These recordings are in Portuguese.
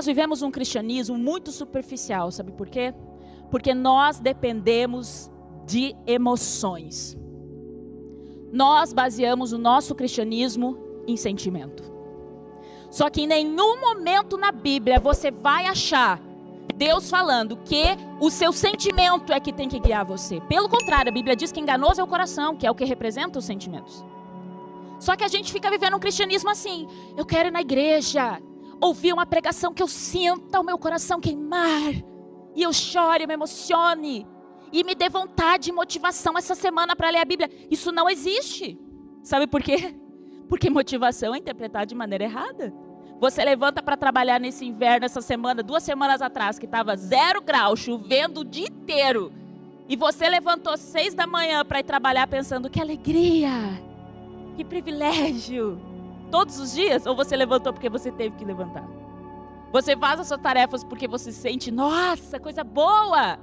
nós vivemos um cristianismo muito superficial, sabe por quê? Porque nós dependemos de emoções. Nós baseamos o nosso cristianismo em sentimento. Só que em nenhum momento na Bíblia você vai achar Deus falando que o seu sentimento é que tem que guiar você. Pelo contrário, a Bíblia diz que enganoso é o coração, que é o que representa os sentimentos. Só que a gente fica vivendo um cristianismo assim: eu quero ir na igreja, ouvir uma pregação que eu sinta o meu coração queimar, e eu chore, eu me emocione, e me dê vontade e motivação essa semana para ler a Bíblia. Isso não existe. Sabe por quê? Porque motivação é interpretada de maneira errada. Você levanta para trabalhar nesse inverno, essa semana, 2 semanas atrás, que estava 0 graus, chovendo o dia inteiro, e você levantou 6 da manhã para ir trabalhar pensando: que alegria, que privilégio. Todos os dias? Ou você levantou porque você teve que levantar? Você faz as suas tarefas porque você sente: nossa, coisa boa,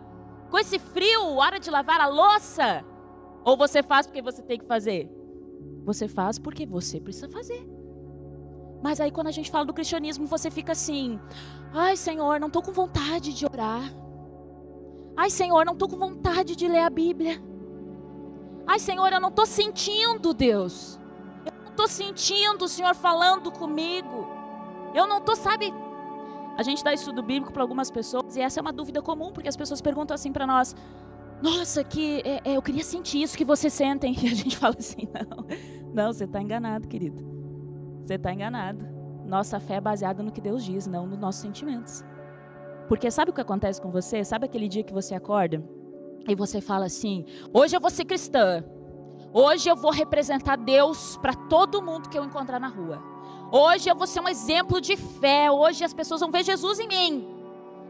com esse frio, hora de lavar a louça? Ou você faz porque você tem que fazer? Você faz porque você precisa fazer. Mas aí quando a gente fala do cristianismo, você fica assim: ai, Senhor, não estou com vontade de orar. Ai, Senhor, não estou com vontade de ler a Bíblia. Ai, Senhor, eu não estou sentindo Deus. Eu não estou sentindo o Senhor falando comigo. Eu não estou, sabe? A gente dá estudo bíblico para algumas pessoas, e essa é uma dúvida comum, porque as pessoas perguntam assim para nós: nossa, eu queria sentir isso que vocês sentem. E a gente fala assim: não, você está enganado, querido. Você está enganado. Nossa fé é baseada no que Deus diz, não nos nossos sentimentos. Porque sabe o que acontece com você? Sabe aquele dia que você acorda e você fala assim: hoje eu vou ser cristã. Hoje eu vou representar Deus para todo mundo que eu encontrar na rua. Hoje eu vou ser um exemplo de fé. Hoje as pessoas vão ver Jesus em mim.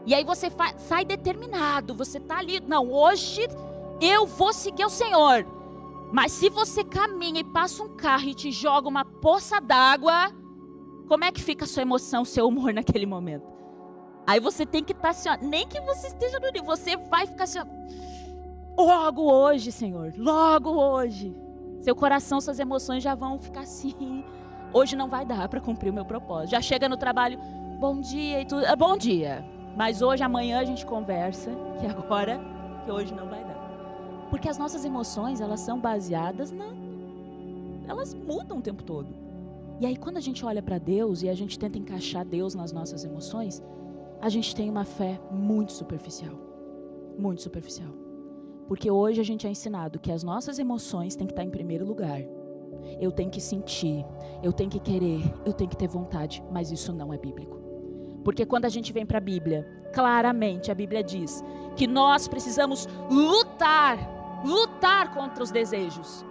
E aí você sai determinado. Você está ali: não, hoje eu vou seguir o Senhor. Mas se você caminha e passa um carro e te joga uma poça d'água, como é que fica a sua emoção, o seu humor naquele momento? Aí você tem que estar assim, ó, nem que você esteja no nível, você vai ficar assim, ó: logo hoje, Senhor, logo hoje. Seu coração, suas emoções já vão ficar assim: hoje não vai dar para cumprir o meu propósito. Já chega no trabalho: bom dia e tudo, bom dia. Mas hoje, amanhã a gente conversa, que hoje não vai dar. Porque as nossas emoções, elas são baseadas elas mudam o tempo todo. E aí quando a gente olha para Deus e a gente tenta encaixar Deus nas nossas emoções, a gente tem uma fé muito superficial. Muito superficial. Porque hoje a gente é ensinado que as nossas emoções têm que estar em primeiro lugar. Eu tenho que sentir, eu tenho que querer, eu tenho que ter vontade. Mas isso não é bíblico. Porque quando a gente vem para a Bíblia, claramente a Bíblia diz que nós precisamos lutar contra os desejos.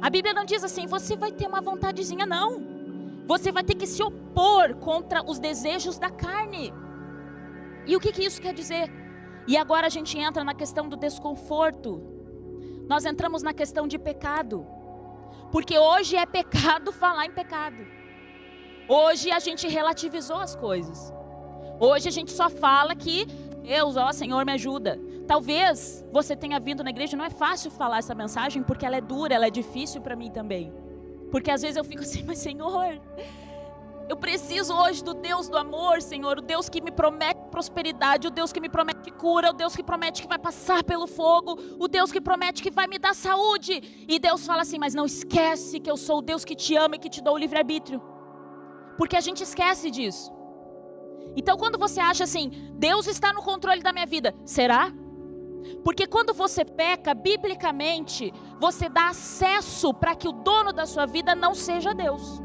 A Bíblia não diz assim: você vai ter uma vontadezinha, não. Você vai ter que se opor contra os desejos da carne. E o que isso quer dizer? E agora a gente entra na questão do desconforto. Nós entramos na questão de pecado. Porque hoje é pecado falar em pecado. Hoje a gente relativizou as coisas. Hoje a gente só fala que Deus, Senhor, me ajuda. Talvez você tenha vindo na igreja, não é fácil falar essa mensagem, porque ela é dura, ela é difícil para mim também. Porque às vezes eu fico assim: mas Senhor, eu preciso hoje do Deus do amor, Senhor. O Deus que me promete prosperidade, o Deus que me promete cura, o Deus que promete que vai passar pelo fogo, o Deus que promete que vai me dar saúde. E Deus fala assim: mas não esquece que eu sou o Deus que te ama e que te dou o livre-arbítrio. Porque a gente esquece disso. Então quando você acha assim: Deus está no controle da minha vida, será? Porque quando você peca, biblicamente, você dá acesso para que o dono da sua vida não seja Deus.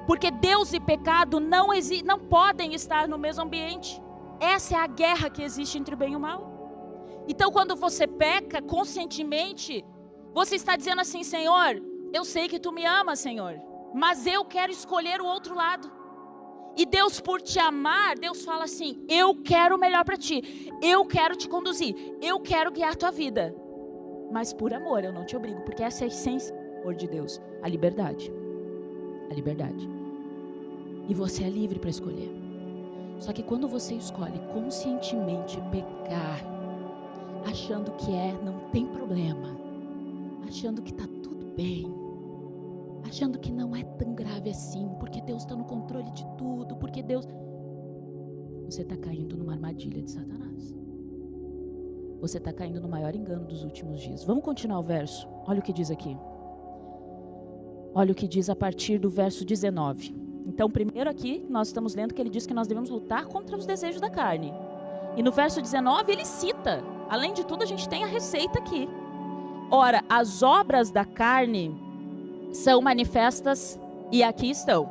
Porque Deus e pecado não podem estar no mesmo ambiente. Essa é a guerra que existe entre o bem e o mal. Então quando você peca conscientemente, você está dizendo assim: Senhor, eu sei que tu me amas, Senhor, mas eu quero escolher o outro lado. E Deus, por te amar, Deus fala assim: eu quero o melhor para ti, eu quero te conduzir, eu quero guiar a tua vida. Mas por amor, eu não te obrigo, porque essa é a essência do amor de Deus, a liberdade. A liberdade. E você é livre para escolher. Só que quando você escolhe conscientemente pecar, achando que não tem problema, achando que está tudo bem, achando que não é tão grave assim, porque Deus está no controle de tudo, porque Deus... você está caindo numa armadilha de Satanás. Você está caindo no maior engano dos últimos dias. Vamos continuar o verso. Olha o que diz aqui. Olha o que diz a partir do verso 19. Então, primeiro aqui, nós estamos lendo que ele diz que nós devemos lutar contra os desejos da carne. E no verso 19 ele cita, além de tudo a gente tem a receita aqui. Ora, as obras da carne são manifestas, e aqui estão: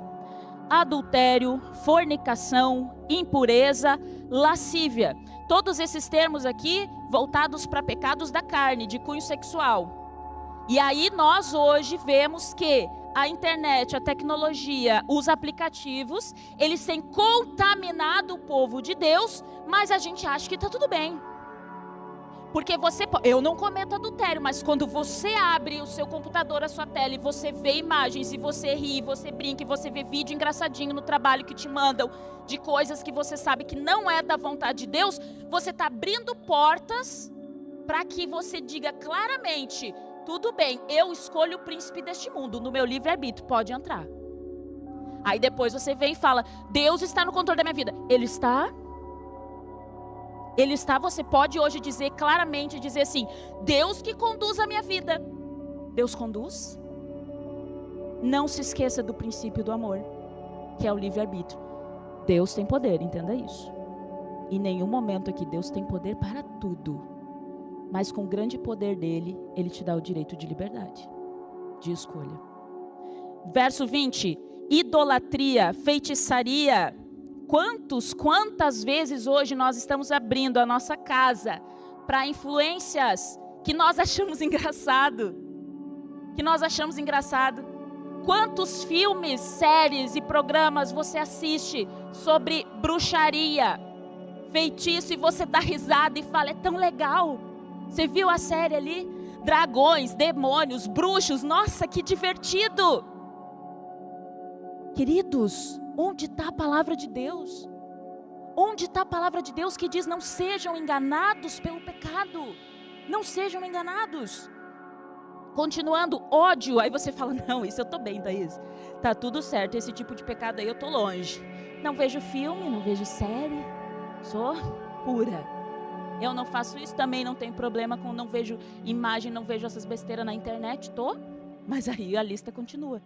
adultério, fornicação, impureza, lascívia. Todos esses termos aqui voltados para pecados da carne, de cunho sexual. E aí nós hoje vemos que a internet, a tecnologia, os aplicativos, eles têm contaminado o povo de Deus, mas a gente acha que está tudo bem. Porque eu não cometo adultério, mas quando você abre o seu computador, a sua tela, e você vê imagens, e você ri, você brinca, e você vê vídeo engraçadinho no trabalho que te mandam, de coisas que você sabe que não é da vontade de Deus, você está abrindo portas para que você diga claramente: tudo bem, eu escolho o príncipe deste mundo, no meu livre-arbítrio, pode entrar. Aí depois você vem e fala: Deus está no controle da minha vida. Ele está? Ele está, você pode hoje dizer claramente, dizer assim: Deus que conduz a minha vida. Deus conduz? Não se esqueça do princípio do amor, que é o livre-arbítrio. Deus tem poder, entenda isso. Em nenhum momento aqui Deus tem poder para tudo. Mas com o grande poder dele, ele te dá o direito de liberdade, de escolha. Verso 20, idolatria, feitiçaria. Quantas vezes hoje nós estamos abrindo a nossa casa para influências que nós achamos engraçado? Quantos filmes, séries e programas você assiste sobre bruxaria, feitiço, e você dá risada e fala: é tão legal. Você viu a série ali? Dragões, demônios, bruxos, nossa, que divertido. Queridos, onde está a palavra de Deus? Onde está a palavra de Deus que diz: não sejam enganados pelo pecado? Não sejam enganados. Continuando, ódio. Aí você fala: não, isso eu estou bem, Thaís. Tá tudo certo, esse tipo de pecado aí eu estou longe. Não vejo filme, não vejo série. Sou pura. Eu não faço isso, também não tenho problema com não vejo imagem, não vejo essas besteiras na internet, mas aí a lista continua.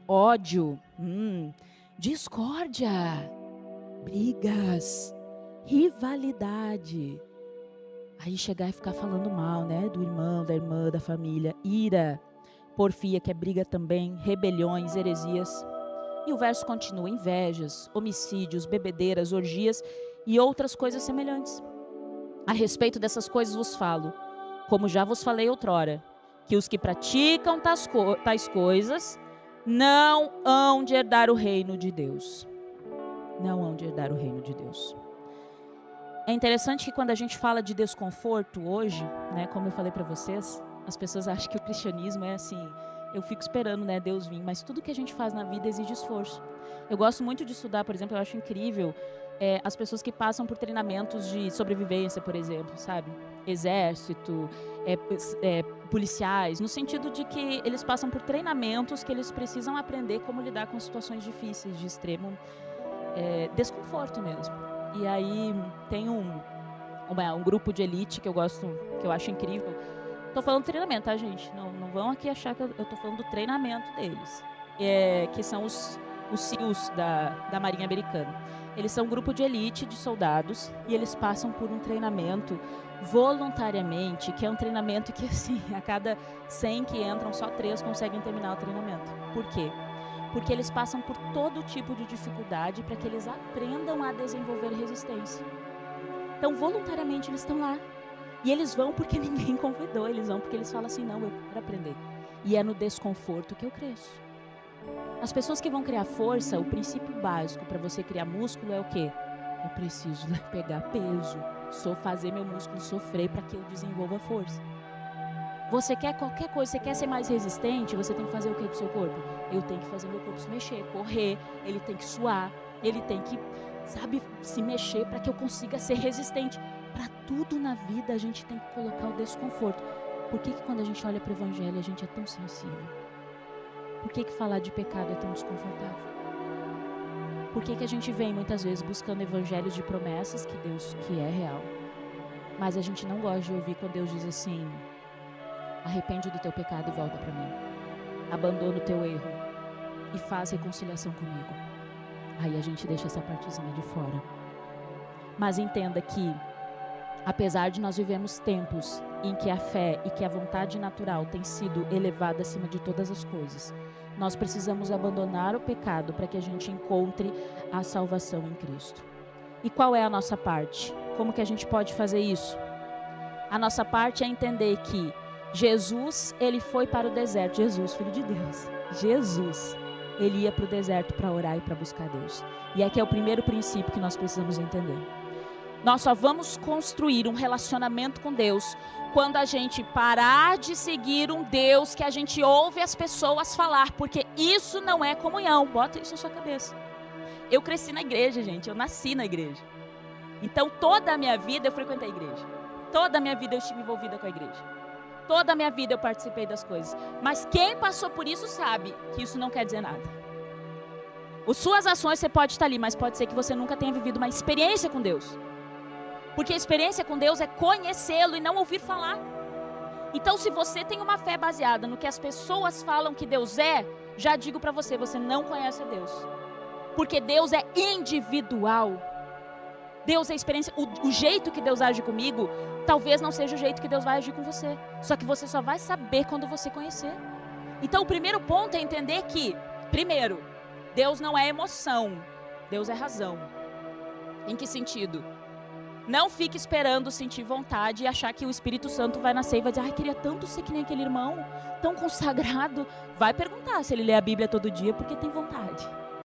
Ódio, discórdia, brigas, rivalidade. Aí chegar e ficar falando mal, né, do irmão, da irmã, da família. Ira, porfia, que é briga também, rebeliões, heresias. E o verso continua: invejas, homicídios, bebedeiras, orgias e outras coisas semelhantes. A respeito dessas coisas vos falo, como já vos falei outrora, que os que praticam tais coisas não hão de herdar o reino de Deus. Não hão de herdar o reino de Deus. É interessante que quando a gente fala de desconforto hoje, né, como eu falei para vocês, as pessoas acham que o cristianismo é assim: eu fico esperando, né, Deus vir, mas tudo que a gente faz na vida exige esforço. Eu gosto muito de estudar, por exemplo, eu acho incrível as pessoas que passam por treinamentos de sobrevivência, por exemplo, sabe? Exército, policiais, no sentido de que eles passam por treinamentos que eles precisam aprender como lidar com situações difíceis, de extremo desconforto mesmo. E aí tem um grupo de elite que eu gosto, que eu acho incrível. Tô falando treinamento, tá, gente? Não vão aqui achar que eu tô falando do treinamento deles, que são os SEALs da Marinha Americana. Eles são um grupo de elite de soldados e eles passam por um treinamento voluntariamente, que é um treinamento que, assim, a cada 100 que entram, só 3 conseguem terminar o treinamento. Por quê? Porque eles passam por todo tipo de dificuldade para que eles aprendam a desenvolver resistência. Então, voluntariamente, eles estão lá. E eles vão porque ninguém convidou, eles vão porque eles falam assim: não, eu quero aprender. E é no desconforto que eu cresço. As pessoas que vão criar força, o princípio básico para você criar músculo é o quê? Eu preciso pegar peso, fazer meu músculo sofrer para que eu desenvolva força. Você quer qualquer coisa, você quer ser mais resistente, você tem que fazer o que do seu corpo? Eu tenho que fazer meu corpo se mexer, correr, ele tem que suar, ele tem que, se mexer para que eu consiga ser resistente. Para tudo na vida a gente tem que colocar o desconforto. Por que quando a gente olha para o evangelho a gente é tão sensível? Por que falar de pecado é tão desconfortável? Por que a gente vem muitas vezes buscando evangelhos de promessas que é real, mas a gente não gosta de ouvir quando Deus diz assim: arrepende do teu pecado e volta para mim, abandona o teu erro e faz reconciliação comigo. Aí a gente deixa essa partezinha de fora. Mas entenda que, apesar de nós vivemos tempos em que a fé e que a vontade natural tem sido elevada acima de todas as coisas, nós precisamos abandonar o pecado para que a gente encontre a salvação em Cristo. E qual é a nossa parte? Como que a gente pode fazer isso? A nossa parte é entender que Jesus, ele foi para o deserto. Jesus, Filho de Deus. Jesus, ele ia para o deserto para orar e para buscar Deus. E aqui é o primeiro princípio que nós precisamos entender. Nós só vamos construir um relacionamento com Deus quando a gente parar de seguir um Deus que a gente ouve as pessoas falar, porque isso não é comunhão. Bota isso na sua cabeça. Eu cresci na igreja, gente, eu nasci na igreja. Então toda a minha vida eu frequentei a igreja. Toda a minha vida eu estive envolvida com a igreja. Toda a minha vida eu participei das coisas. Mas quem passou por isso sabe que isso não quer dizer nada. As suas ações você pode estar ali, mas pode ser que você nunca tenha vivido uma experiência com Deus. Porque a experiência com Deus é conhecê-lo e não ouvir falar. Então, se você tem uma fé baseada no que as pessoas falam que Deus é, já digo para você, você não conhece a Deus. Porque Deus é individual. Deus é experiência. O jeito que Deus age comigo, talvez não seja o jeito que Deus vai agir com você. Só que você só vai saber quando você conhecer. Então, o primeiro ponto é entender que, primeiro, Deus não é emoção. Deus é razão. Em que sentido? Não fique esperando sentir vontade e achar que o Espírito Santo vai nascer e vai dizer: ai, queria tanto ser que nem aquele irmão, tão consagrado. Vai perguntar se ele lê a Bíblia todo dia porque tem vontade.